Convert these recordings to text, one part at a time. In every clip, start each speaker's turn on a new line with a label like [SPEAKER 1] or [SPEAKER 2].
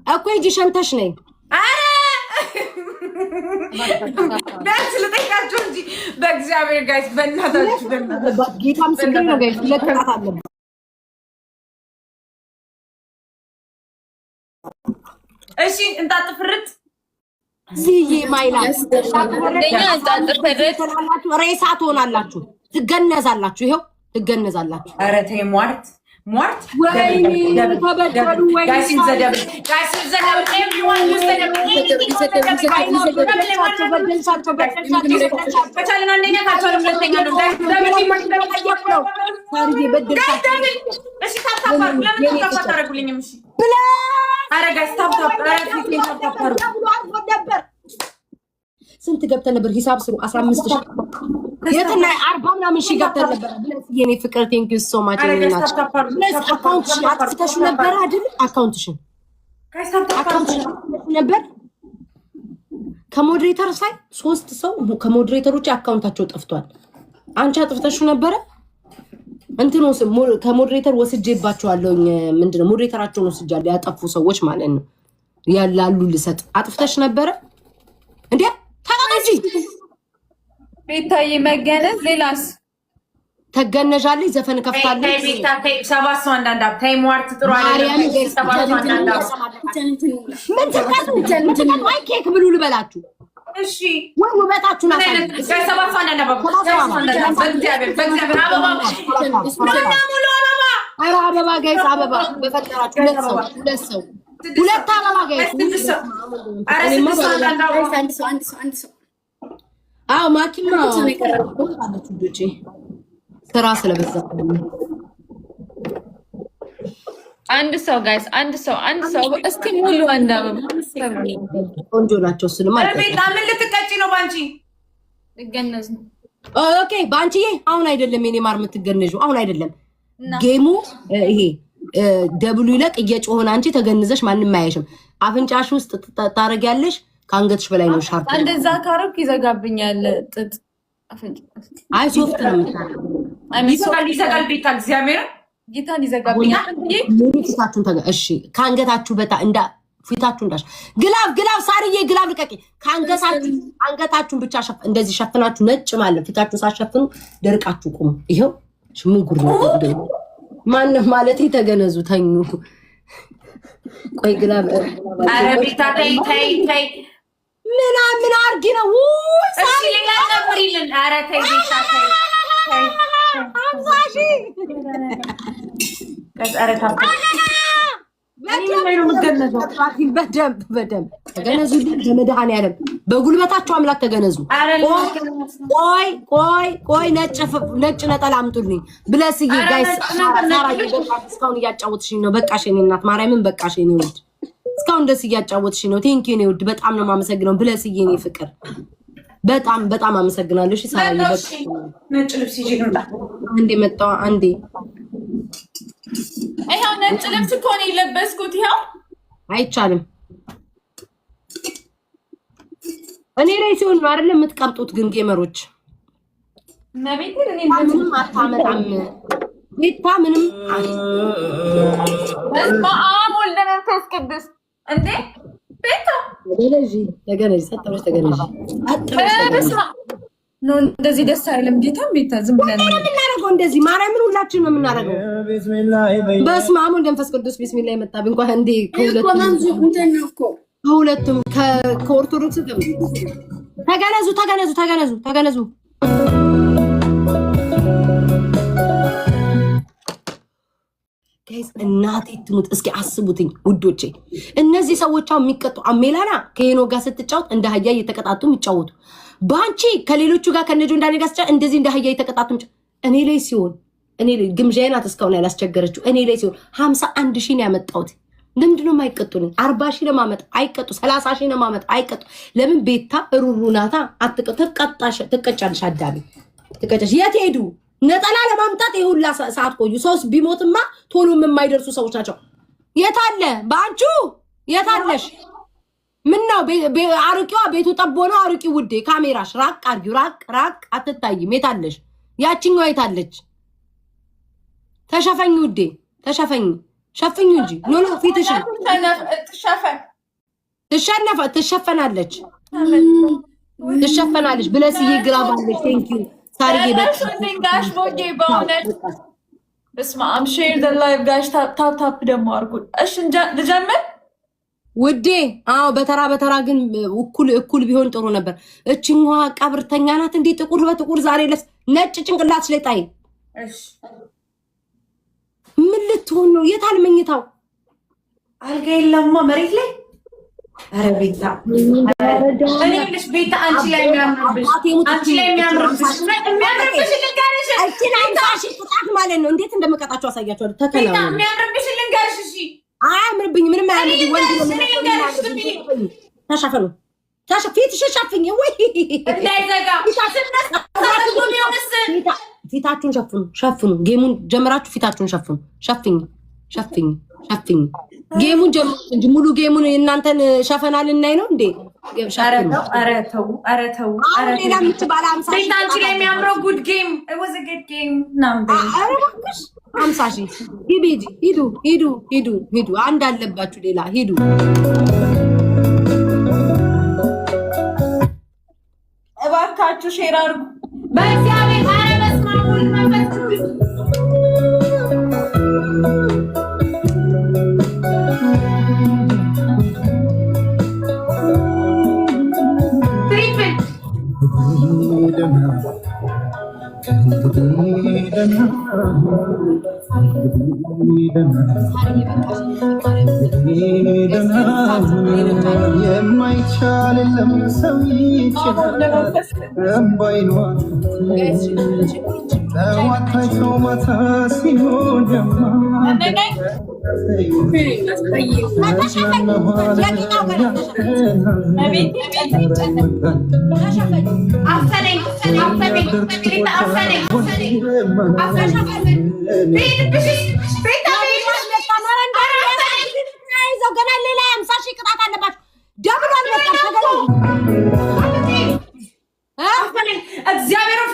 [SPEAKER 1] እኮ ሂጂ ሸንተሽ ነኝ።
[SPEAKER 2] በእግዚአብሔር ጋይስ በእናታችሁ
[SPEAKER 1] ጌታ ምስክር ነው ጋይስ ለከራት አለበት።
[SPEAKER 2] እሺ እንጣጥፍርት
[SPEAKER 1] ዝዬ ማይላስ ሬሳ ትሆናላችሁ፣ ትገነዛላችሁ። ይኸው ትገነዛላችሁ።
[SPEAKER 2] ኧረ ተይ ሟርት
[SPEAKER 1] ወይኔ ተበደሉ። ወይኔ ስንት ገብተን ነበር? ሂሳብ ስሩ። 15,000 የትና 40 ምናምን ሺህ ገብተን ነበር። የኔ ፍቅር ቴንክ ዩ ሶ ማች። አካውንትሽን አጥፍተሽ ነበር አይደል? አካውንትሽን ነበር ከሞዴሬተር ሳይ 3 ሰው ከሞዴሬተሮች አካውንታቸው ጠፍቷል። አንቺ አጥፍተሽ ነበረ። እንትኑ ከሞዴሬተር ወስጄባቸዋለሁ። ምንድነው ሞዴሬተራቸውን ወስጃለሁ። ያጠፉ ሰዎች ማለት ነው ያላሉ ልሰጥ። አጥፍተሽ ነበረ እንዴ? ታቃጂ
[SPEAKER 3] ቤታዬ መገነዝ። ሌላስ
[SPEAKER 1] ተገነዣለች። ዘፈን ከፍታለች።
[SPEAKER 2] ቤታ ከይ 7 ሰው አንዳንድ ታይ ሟርት ጥሩ አይደለም። 7 ሰው አንዳንድ
[SPEAKER 1] ምን ተካቱ ማይ ኬክ ብሉ ልበላችሁ።
[SPEAKER 2] እሺ
[SPEAKER 1] ወይ ውበታችሁ ናችሁ።
[SPEAKER 2] 7 ሰው አንዳንድ በእግዚአብሔር አበባ
[SPEAKER 1] ኧረ አበባ ጋይስ አበባ በፈጠራችሁ። ሁለት ሰው ሁለት አበባ ጋይስ።
[SPEAKER 3] አንድ ሰው
[SPEAKER 1] አዎ ማኪማ አለች ልጆቼ ስራ ስለበዛ
[SPEAKER 3] አንድ ሰው ጋይስ አንድ ሰው እስቲ ሙሉ አንድ አበባ
[SPEAKER 1] ቆንጆ ናቸው። እሱንም
[SPEAKER 2] አለ ቤታ ምን ልትቀጪ ነው? ባንቺ
[SPEAKER 3] ልገነዝ ነው።
[SPEAKER 1] ኦኬ ባንቺዬ አሁን አይደለም የኔ ማር የምትገነዡ አሁን አይደለም። ጌሙ ይሄ ደብሉ ይለቅ እየጮሆን አንቺ ተገንዘሽ ማንም አያይሽም። አፍንጫሽ ውስጥ ታረጊያለሽ። ከአንገትሽ በላይ ነው ሻርፕ።
[SPEAKER 3] እንደዛ ካረክ ይዘጋብኛል ጥጥ አፍንጫ።
[SPEAKER 1] አይ ሶፍት ነው
[SPEAKER 2] ይዘጋል። ቤታ እግዚአብሔር
[SPEAKER 3] ጌታን ይዘጋብኛል።
[SPEAKER 1] ፊታችሁን እሺ ከአንገታችሁ በታ እንዳ ፊታችሁን ዳሽ ግላብ ሳርዬ ግላብ ልቀቂ። አንገታችሁን ብቻ እንደዚህ ሸፍናችሁ ነጭ ማለት ፊታችሁን ሳሸፍኑ ደርቃችሁ ቁሙ። ይሄው ምን ጉድ ነው ማንም ማለት ተገነዙ ተኙ። ቆይ ግላብ
[SPEAKER 2] አረ ቤታ ተይ
[SPEAKER 1] ምን አርጊ ነው?
[SPEAKER 2] እሺ ሌላ ጨምሪልን። አረ ተይ ቤታ ተይ
[SPEAKER 1] አምሳሺ
[SPEAKER 2] ከዛሬ ታውቃ
[SPEAKER 1] በደንብ ተገነዙ። ለመድኃኒዓለም በጉልበታችሁ አምላክ ተገነዙ። ቆይ ነጭ ነጠላ አምጡልኝ። ብለስዬ ጋይስ እስካሁን እያጫወትሽኝ ነው። በቃሽ የኔ እናት ማርያምን በቃሽ የኔ ውድ እስካሁን ደስ እያጫወትሽኝ ነው። ቴንኪ የኔ ውድ በጣም ነው የማመሰግነው። ብለስዬ የኔ ፍቅር በጣም አመሰግናለሁ። እሺ ሳራዬ
[SPEAKER 2] ነጭ ልብስ ይዤ ልምጣ።
[SPEAKER 1] አንዴ መጣሁ አንዴ
[SPEAKER 3] ይሄው ነጭ ልብስ እኮ ነው የለበስኩት። ይሄው
[SPEAKER 1] አይቻልም። እኔ ላይ ሲሆን ነው አይደል የምትቀርጡት። ግን ጌመሮች
[SPEAKER 3] ነቤት
[SPEAKER 1] ምንም አታመጣም። ቤታ ምንም
[SPEAKER 3] በስመ አብ ወልደ መንፈስ ቅዱስ እንዴ ቤታ
[SPEAKER 1] ተገነዥ ሰጠሽ ተገነዥ
[SPEAKER 3] ነው እንደዚህ ደስ አይልም። ጌታ ቤታ ዝም ብለን
[SPEAKER 1] ነው የምናደርገው እንደዚህ ማርያምን ሁላችንም ነው የምናደርገው። በስመ አብ ወወልድ ወመንፈስ ቅዱስ ቢስሚላህ የመጣብኝ እንኳን እንዴ ከሁለቱም ከኦርቶዶክስ ተገነዙ። ጋይስ እናቴ ትሙት እስኪ አስቡትኝ ውዶቼ። እነዚህ ሰዎች አሁን የሚቀጡ አሜላና ከሄኖ ጋር ስትጫወት እንደ አህያ እየተቀጣጡ የሚጫወቱ ባንቺ ከሌሎቹ ጋር ከነጆ እንዳኔ ጋር ስትጫወት እንደዚህ እንደ አህያ እየተቀጣጡ እኔ ላይ ሲሆን እኔ ላይ ግምዣዬ ናት እስካሁን ያላስቸገረችው። እኔ ላይ ሲሆን 51,000 ነው ያመጣሁት። ለምንድን ነው የማይቀጡልኝ? 40,000 ለማመጣ አይቀጡ፣ 30,000 ለማመጣ አይቀጡ። ለምን ቤታ ሩሩ ናታ። ትቀጫለሽ አዳሚ ትቀጫለሽ። የት ሄዱ? ነጠላ ለማምጣት ይሁላ ሰዓት ቆዩ። ሰውስ ቢሞትማ ቶሎም የማይደርሱ ሰዎች ናቸው። የት አለ ባንቹ? የት አለሽ? ምን ነው አርቂዋ ቤቱ ጠቦ ነው። አርቂ ውዴ፣ ካሜራሽ ራቅ አርጊው። ራቅ አትታይም። የት አለሽ? ያቺኛዋ የት አለች? ተሸፈኝ ውዴ ተሸፈኝ ሸፍኝ እንጂ ኖ ፊትሽን ትሸፈናለች ብለስዬ ግራባለች ቴንክ ዩ ሳርዬ
[SPEAKER 3] ጋሽ ሞጌ በእውነት በስመ አብ ሼር ዘ ላይቭ ጋሽ ታፕ ደግሞ አድርጉ እሺ ልጀምር
[SPEAKER 1] ውዴ አዎ በተራ ግን እኩል ቢሆን ጥሩ ነበር እችኛዋ ቀብርተኛ ናት እንዴ ጥቁር በጥቁር ዛሬ ለስ ነጭ ጭንቅላትሽ ላይ ጣይ
[SPEAKER 2] እሺ
[SPEAKER 1] ምን ልትሆን ነው የታል መኝታው
[SPEAKER 2] አልጋ የለማ መሬት ላይ አረ ቤታ እኔ ልሽ ቤታ አንቺ ላይ የሚያምርብሽ ልንገርሽ
[SPEAKER 1] እቺን አንሳሽ ቅጣት ማለት ነው እንዴት እንደመቀጣቸው አሳያቸዋለሁ ተከናው
[SPEAKER 2] ቤታ የሚያምርብሽ ልንገርሽ እሺ
[SPEAKER 1] አያምርብኝ ምንም አያምርብኝ ወንድ ተሸፈኑ ፊትሽ ሸፍኝ ወይ
[SPEAKER 2] እንዳይዘጋ
[SPEAKER 1] ፊታችሁን ሸፍኑ ጌሙን ጀመራችሁ ፊታችሁን ሸፍኝ ጌሙን ጀምሩ እንጂ ሙሉ ጌሙን እናንተን ሸፈና ልናይ ነው እንዴ
[SPEAKER 2] ኧረ ተው
[SPEAKER 1] ሌላ የምትባለ 50
[SPEAKER 2] ቤታ አንቺ ላይ የሚያምረው ጉድ ጌም it was a good game ናምቤ
[SPEAKER 1] ኧረ እባክሽ 50 ሂዱ አንድ አለባችሁ ሌላ ሂዱ
[SPEAKER 2] እባካችሁ ሼር አድርጉ በእግዚአብሔር ኧረ በስመ አብ ወልድ መንፈስ ቅዱስ
[SPEAKER 4] የማይቻል የለም ሰው ይችላል ጠዋት ታይቶ ማታ ሲሆን
[SPEAKER 1] ገና ሌላ 50 ሺህ ቅጣት አለባችሁ ደብሏል
[SPEAKER 2] እግዚአብሔርን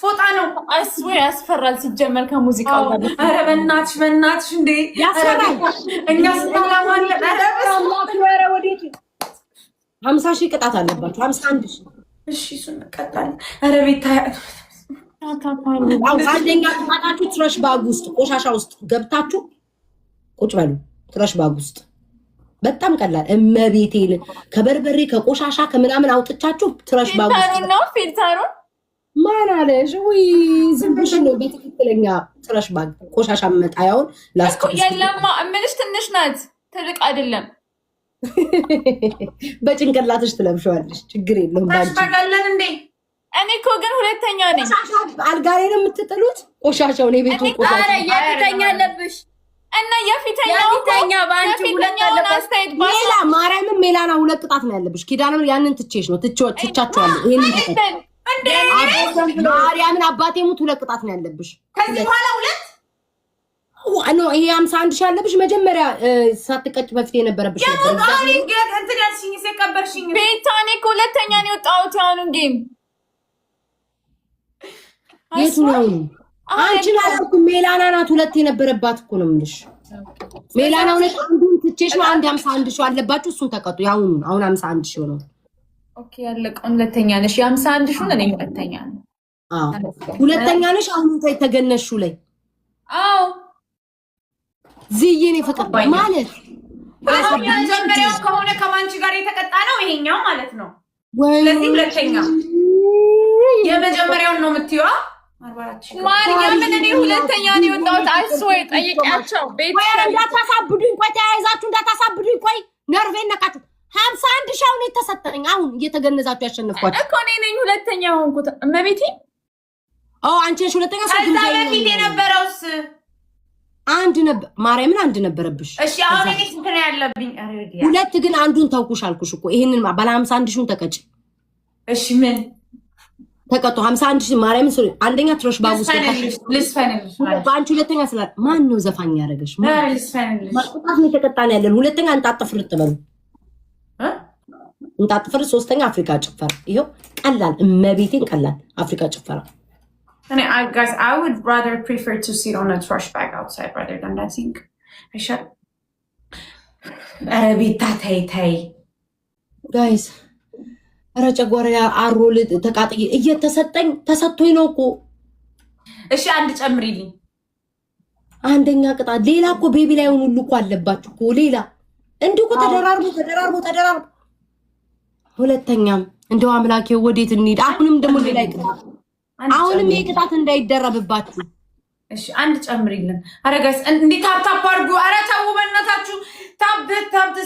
[SPEAKER 2] ፎጣ ነው
[SPEAKER 3] አይስዌ ያስፈራል ሲጀመር ከሙዚቃው ጋር
[SPEAKER 2] ኧረ በእናትሽ እንዴ
[SPEAKER 1] ያስፈራል
[SPEAKER 2] እኛ ስታላማለ ኧረ ወዴት
[SPEAKER 1] 50 ሺህ ቅጣት አለባችሁ 51 ሺህ
[SPEAKER 2] እሺ እሱን እንቀጣለን ኧረ ቤታ
[SPEAKER 1] አንደኛ ቅጣታችሁ ትረሽ ባግ ውስጥ ቆሻሻ ውስጥ ገብታችሁ ቁጭ በሉ ትረሽ ባግ ውስጥ በጣም ቀላል እመቤቴን ከበርበሬ ከቆሻሻ ከምናምን አውጥቻችሁ ትረሽ ባግ ውስጥ
[SPEAKER 3] ነው ፊልተሩ
[SPEAKER 1] ማን አለሽ ወይ ዝም ብለሽ ነው በትክክለኛ ትረሽ ባግ ቆሻሻ መጣያውን ላስቀምጥ
[SPEAKER 3] የለማ እምልሽ ትንሽ ናት ትልቅ አይደለም
[SPEAKER 1] በጭንቅላትሽ ትለብሽዋለሽ ችግር የለውም ባንቺ
[SPEAKER 2] ታጋለን እንዴ
[SPEAKER 3] እኔ እኮ ግን ሁለተኛ ነኝ
[SPEAKER 1] አልጋ ላይ ነው የምትጥሉት ቆሻሻው ነው ቤቱ ቆሻሻ
[SPEAKER 3] አረ የፊተኛ አለብሽ እና የፊተኛ ባንቺ ሁለተኛውን አስተያየት
[SPEAKER 1] ሌላ ማርያምን ሜላና ሁለት ቅጣት ነው ያለብሽ ኪዳንም ያንን ትቼሽ ነው ትቻቸዋለሁ ይሄንን ማርያምን አባቴ ሙት ሁለት ቅጣት ነው ያለብሽ
[SPEAKER 2] ከዚህ በኋላ ሁለት
[SPEAKER 1] ነው ይሄ 51 ሺህ ያለብሽ መጀመሪያ ሳትቀጭ በፊት የነበረብሽ
[SPEAKER 2] እንትን ያልሽኝ ሲቀበርሽኝ
[SPEAKER 3] ቤታኔ እኮ ሁለተኛ ነው የወጣሁት ያሁኑን ጌም
[SPEAKER 1] የቱ ነው አንቺን አላልኩም ሜላና ናት ሁለት የነበረባት እኮ ነው የምልሽ ሜላና ሁለት አንዱን ትቼሽ ነው አንድ 51 ሺህ አለባችሁ እሱን ተቀጡ ያሁን አሁን 51 ሺህ ነው
[SPEAKER 3] ኦኬ ያለቀው ሁለተኛ ነሽ የ51 ሺህ ነኝ ሁለተኛ ነው
[SPEAKER 1] ሁለተኛ ነሽ አሁን ተገነሹ ላይ
[SPEAKER 3] አዎ
[SPEAKER 1] ዝዬኔ ፈቀደ ማለት
[SPEAKER 2] መጀመሪያው ከሆነ ከማንቺ ጋር የተቀጣ ነው ይሄኛው ማለት ነው ስለዚህ ሁለተኛ የመጀመሪያውን ነው የምትይዋ
[SPEAKER 3] ማርያምን እኔ ሁለተኛ ነው የወጣሁት አይስወይ ጠይቂያቸው ቤት
[SPEAKER 1] እንዳታሳብዱኝ ቆይ ተያይዛችሁ እንዳታሳብዱኝ ቆይ ነርቬን ነካችሁ 51 ሺህ አሁን የተሰጠኝ አሁን እየተገነዛችሁ ያሸነፍኳችሁ
[SPEAKER 3] እኮ እኔ ነኝ ሁለተኛ ሆንኩት እመቤቴ
[SPEAKER 1] አንቺ ነሽ ሁለተኛ
[SPEAKER 2] ከዛ በፊት የነበረውስ
[SPEAKER 1] አንድ ነበር ማርያምን አንድ ነበረብሽ
[SPEAKER 2] እሺ አሁን እኔ ስንት ነው ያለብኝ
[SPEAKER 1] ሁለት ግን አንዱን ተውኩሽ አልኩሽ እኮ ይሄንን ባለ 51 ሺህን ተቀጭ
[SPEAKER 2] እሺ ምን
[SPEAKER 1] ተቀጡ 51 ሺህ ማርያምን አንደኛ ትሮሽ ባቡስ
[SPEAKER 2] ልስፈንልሽ
[SPEAKER 1] ባንቺ ሁለተኛ ስለ ማን ነው ዘፋኝ ያደረገሽ
[SPEAKER 2] ልስፈንልሽ
[SPEAKER 1] ማጥፋት ነው የተቀጣን ያለን ሁለተኛ እንጣጥፍር ተበሉ እንጣጥፍር ሶስተኛ አፍሪካ ጭፈራ ይሄው ቀላል እመቤቴን ቀላል አፍሪካ ጭፈራ
[SPEAKER 2] guys, I would rather prefer to sit on a trash bag outside rather than that sink. I shut. Bita tay.
[SPEAKER 1] Guys, ኧረ ጨጓራዬ አሮል ተቃጥዬ እየተሰጠኝ ተሰጥቶኝ ነው እኮ።
[SPEAKER 2] እሺ አንድ ጨምሪልኝ።
[SPEAKER 1] አንደኛ ቅጣት ሌላ እኮ ቤቢ ላይ ሁሉ እኮ አለባችሁ እኮ ሌላ እንዲሁ እኮ ተደራርቦ ሁለተኛም እንደው አምላኬ ወዴት እንሂድ? አሁንም ደግሞ ሌላ ቅጣት አሁንም የቅጣት እንዳይደረብባችሁ።
[SPEAKER 2] እሺ አንድ ጨምሪልን። አረ ጋይስ እንዴ ታፕ አድርጉ። አረ ተው በእናታችሁ ታፕ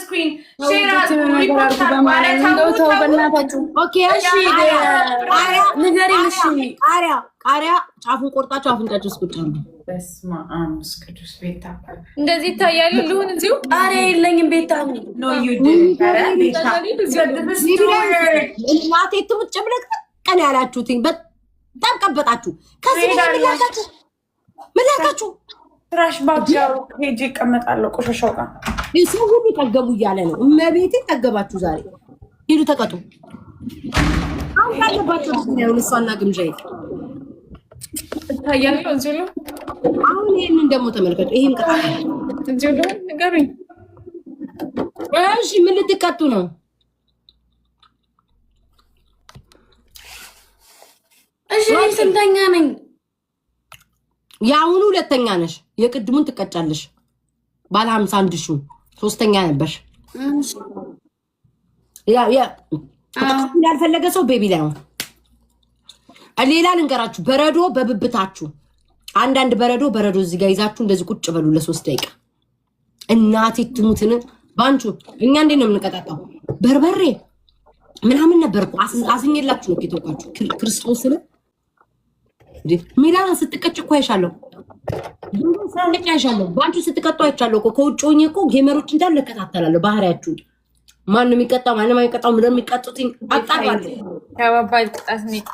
[SPEAKER 2] ስክሪን ሼር አድርጉ። ሪፖርት አድርጉ። አረ ተው በእናታችሁ።
[SPEAKER 1] ኦኬ እሺ ቃሪያ ጫፉን ቆርጣችሁ አፍንጫችሁ እስቁጭ አሉ።
[SPEAKER 2] በስመ አብ ቅዱስ ቤታ
[SPEAKER 3] እንደዚህ ይታያል። ልሁን እዚሁ
[SPEAKER 2] ቃሪያ የለኝም ቤታ ኖ ዩ ዱ አረ ቤታ
[SPEAKER 1] እናቴ ትሙት ጨብለቅ ቀን ያላችሁትኝ በጣም ቀበጣችሁ። ከዚህ ምን ላካችሁ?
[SPEAKER 2] ትራሽ ባጋሩ ሄጄ እቀመጣለሁ ቆሻሻው ጋር።
[SPEAKER 1] ሰው ሁሉ ጠገቡ እያለ ነው። እመቤቴ ጠገባችሁ ዛሬ። ሂዱ ተቀጡ። አሁን ያለባችሁ ነው እሷና ግምጃዬ
[SPEAKER 3] ይታያል። እዚሁ
[SPEAKER 1] አሁን ይሄንን ደግሞ ተመልከቱ። ይሄን ቅጣት
[SPEAKER 3] እዚሁ ንገሩኝ።
[SPEAKER 1] እሺ ምን ልትቀጡ ነው?
[SPEAKER 2] እሺ ስንተኛ ነኝ?
[SPEAKER 1] የአሁኑ ሁለተኛ ነሽ። የቅድሙን ትቀጫለሽ። ባለ 51 ሺህ ሶስተኛ ነበርሽ። ያልፈለገ ሰው ቤቢ ላይ ነው። ሌላ ልንገራችሁ፣ በረዶ በብብታችሁ አንዳንድ በረዶ እዚህ ጋር ይዛችሁ እንደዚህ ቁጭ በሉ ለ3 ደቂቃ። እናቴ ትሙትን ባንቹ እኛ እንዴት ነው የምንቀጣጣው? በርበሬ ምናምን ነበር እኮ አዝኜላችሁ ነው ከተውቃችሁ ክርስቶስ ነው። ሚላን ስትቀጭ እኮ አይሻለሁ። ባንቹ ስትቀጡ አይቻለሁ እኮ ከውጭ ሆኜ እኮ ጌመሮች እንዳለ እከታተላለሁ ባህሪያችሁ። ማን የሚቀጣው ማን የማይቀጣው ምን የሚቀጡት አጣራለሁ።
[SPEAKER 3] ከባባል ቅጣት ነው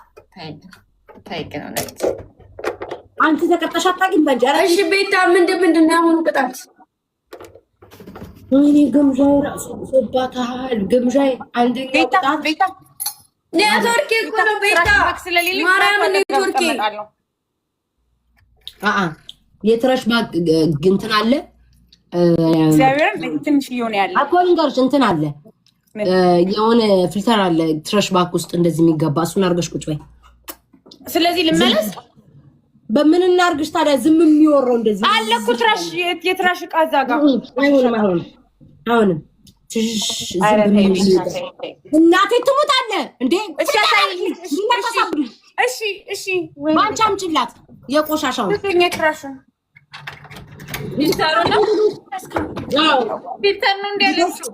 [SPEAKER 3] ታይቀና
[SPEAKER 1] አንቺ ተቀጣሽ አታውቂም ባንጀራ።
[SPEAKER 2] እሺ ቤታ ምንድን ነው አሁን ቅጣት?
[SPEAKER 1] ወይኔ ግምዣ ራሱ ሰባታል። ግምዣ አንደኛ ቅጣት
[SPEAKER 2] ቤታ ኔትወርክ እኮ ነው ቤታ ማርያም ኔትወርክ
[SPEAKER 1] የትራሽ ባግ እንትን አለ።
[SPEAKER 2] እግዚአብሔር ትንሽ ይሆን ያለ
[SPEAKER 1] አኮልን ጋርሽ እንትን አለ። የሆነ ፊልተር አለ ትራሽ ባግ ውስጥ እንደዚህ የሚገባ እሱን አርገሽ ቁጭ በይ።
[SPEAKER 2] ስለዚህ ልመለስ
[SPEAKER 1] በምን እናርግሽ ታዲያ? ዝም የሚወራው እንደዚህ
[SPEAKER 2] አለ እኮ ትራሽ የትራሽ ዕቃ እዛ ጋር
[SPEAKER 1] አሁንም እናቴ ትሙታለ እንዴ?
[SPEAKER 2] እሺ
[SPEAKER 1] ባንቺ አምጪላት የቆሻሻው
[SPEAKER 2] ትራሹን
[SPEAKER 3] ቢታሩ ነው ቢታሩ እንዲያለችው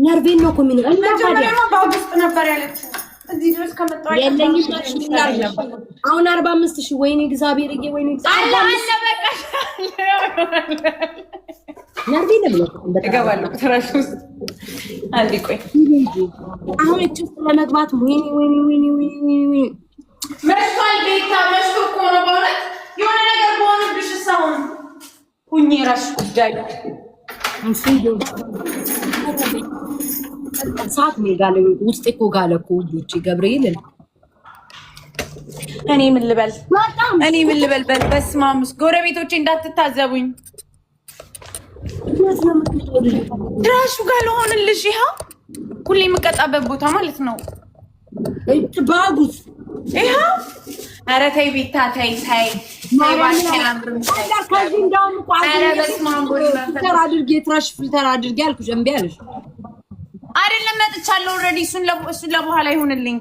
[SPEAKER 1] ነርቬን ነው እኮ የሚነው እና ታዲያ
[SPEAKER 2] ባውስጥ ነበር ያለችው። እዚህ ድረስ ከመጣው
[SPEAKER 1] የለኝም አሁን 45,000 ወይኔ እግዚአብሔር ወይኔ
[SPEAKER 2] አለ በቃ
[SPEAKER 1] ነርቬ ነው
[SPEAKER 2] እገባለሁ ትራሽ ውስጥ አንዴ ቆይ።
[SPEAKER 1] አሁን እቺ ውስጥ ለመግባት ወይኔ
[SPEAKER 2] መሽቷል ቤታ መሽቶ እኮ ነው በእውነት የሆነ ነገር በሆነብሽ ሰውን ሁኚ እራስሽ ጉዳይ
[SPEAKER 1] ሰዓት ነው ጋለ ውስጥ እኮ ጋለ እኮ ውጪ ገብርኤል
[SPEAKER 2] እኔ ምን ልበል በስመ አብ ጎረቤቶቼ እንዳትታዘቡኝ። ትራሹ ጋር ልሆንልሽ ይኸው ሁሌ የምቀጣበት ቦታ ማለት ነው።
[SPEAKER 1] ባጉስ
[SPEAKER 2] ይኸው ኧረ ተይ ቤታ ተይ
[SPEAKER 1] ፊልተር አድርጌ አልኩሽ እምቢ አለሽ
[SPEAKER 2] አይደለም። መጥቻለሁ ኦልሬዲ። እሱን ለበኋላ ይሁንልኝ።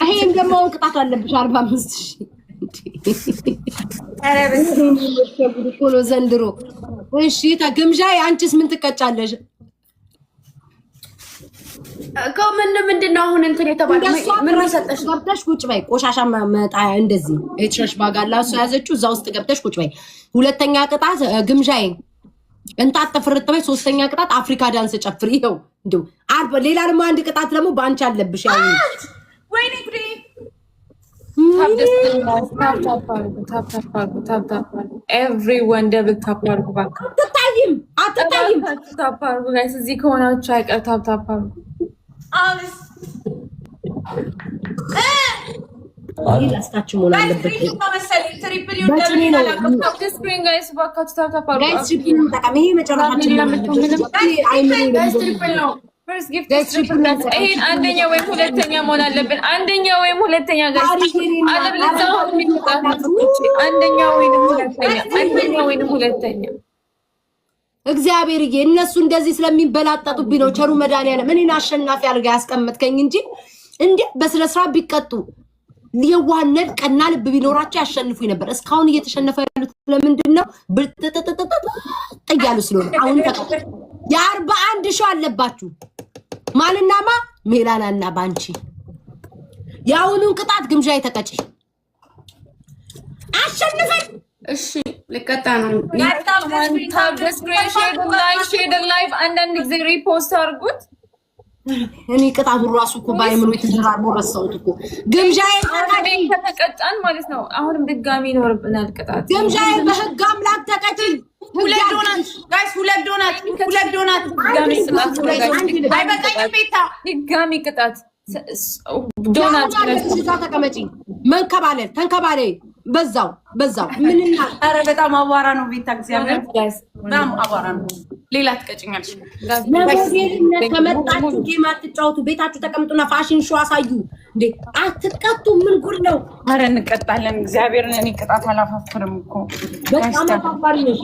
[SPEAKER 1] ይሄን ደግሞ ቅጣት አለብሽ 45,000
[SPEAKER 2] ኧረ
[SPEAKER 1] በስመ ዘንድሮ። እሺ ግምዣዬ አንቺስ ምን ትቀጫለሽ?
[SPEAKER 2] ምንድን ነው አሁን እንትን የተባለ ምን ሰጠሽ?
[SPEAKER 1] ገብተሽ ቁጭ በይ። ቆሻሻ መጣያ እንደዚህ እትሸሽ ባጋላ እሱ ያዘችው እዛ ውስጥ ገብተሽ ቁጭ በይ። ሁለተኛ ቅጣት ግምዣዬ እንጣጥ ፍርጥ በይ። ሶስተኛ ቅጣት አፍሪካ ዳንስ ጨፍሪ። ይኸው እንደው ሌላ ደግሞ አንድ ቅጣት ደግሞ ባንቺ አለብሽ። ያው
[SPEAKER 2] ወይኔ ጉዴ
[SPEAKER 3] ኤቭሪዋን ደብል ታፕ አድርጉ እባክህ።
[SPEAKER 1] አትታይም
[SPEAKER 3] ታፕ አድርጉ ጋይስ። እዚህ ከሆናችሁ አይቀር ታፕ አድርጉ።
[SPEAKER 1] ላስታችሁ ሞላ አለበት
[SPEAKER 2] ትሪፕል ይወዳል
[SPEAKER 3] ስክሪን ጋይስ ባካችሁ ታፕ አድርጉ
[SPEAKER 1] ጋይስ ትሪፕል ተጠቃሚ መጨረሻችን ነው
[SPEAKER 3] ፈርስት ጊፍት ይሄን አንደኛ ወይም ሁለተኛ መሆን አለብን አንደኛ ወይም ሁለተኛ ጋይስ አለብለዚያ አንደኛ ወይም ሁለተኛ
[SPEAKER 1] እግዚአብሔርዬ እነሱ እንደዚህ ስለሚበላጣጡብኝ ነው ቸሩ መድኃኒዓለም እኔን አሸናፊ አድርጋ ያስቀመጥከኝ እንጂ እንዴ በስነ ስርዓት ቢቀጡ የዋህነት ቀና ልብ ቢኖራቸው ያሸንፉኝ ነበር። እስካሁን እየተሸነፈ ያሉት ለምንድን ነው? ብልጥጥጥጥጥ እያሉ ስለሆነ አሁን ተቀጥ የ41 ሺህ አለባችሁ ማንናማ ሜላናና ባንቺ ያውኑን ቅጣት ግምዣ የተቀጪ አሸንፈን
[SPEAKER 2] እሺ ለቀጣ ነው
[SPEAKER 3] ሼር ላይቭ አንዳንድ ጊዜ ሪፖስት አድርጉት።
[SPEAKER 1] እኔ ቅጣቱ ራሱ እኮ ባይምኑ የተደራርቦ ረሳሁት እኮ ግምዣዬ
[SPEAKER 3] ከተቀጣን ማለት ነው። አሁንም ድጋሚ ይኖርብናል ቅጣት።
[SPEAKER 1] ግምዣዬ በህግ አምላክ ተቀጪ።
[SPEAKER 2] ሁለት ዶናት ጋይስ ሁለት ዶናት አይበቃኝም ቤታ
[SPEAKER 3] ድጋሚ ቅጣት ዶናት
[SPEAKER 1] ተቀመጪ። መንከባለል ተንከባለይ በዛው ምንና
[SPEAKER 2] ኧረ በጣም አቧራ ነው ቤታ እግዚአብሔር በጣም አቧራ ነው። ሌላ ትቀጭኛለሽ
[SPEAKER 1] ለሞዴልነት ከመጣችሁ ጌም አትጫወቱ። ቤታችሁ ተቀምጡና ፋሽን ሾው አሳዩ። እንዴ አትቀጡ። ምን ጉድ ነው?
[SPEAKER 2] ኧረ እንቀጣለን። እግዚአብሔርን እኔ ቅጣት አላፋፍርም እኮ
[SPEAKER 1] በጣም አፋፋሪ ነው።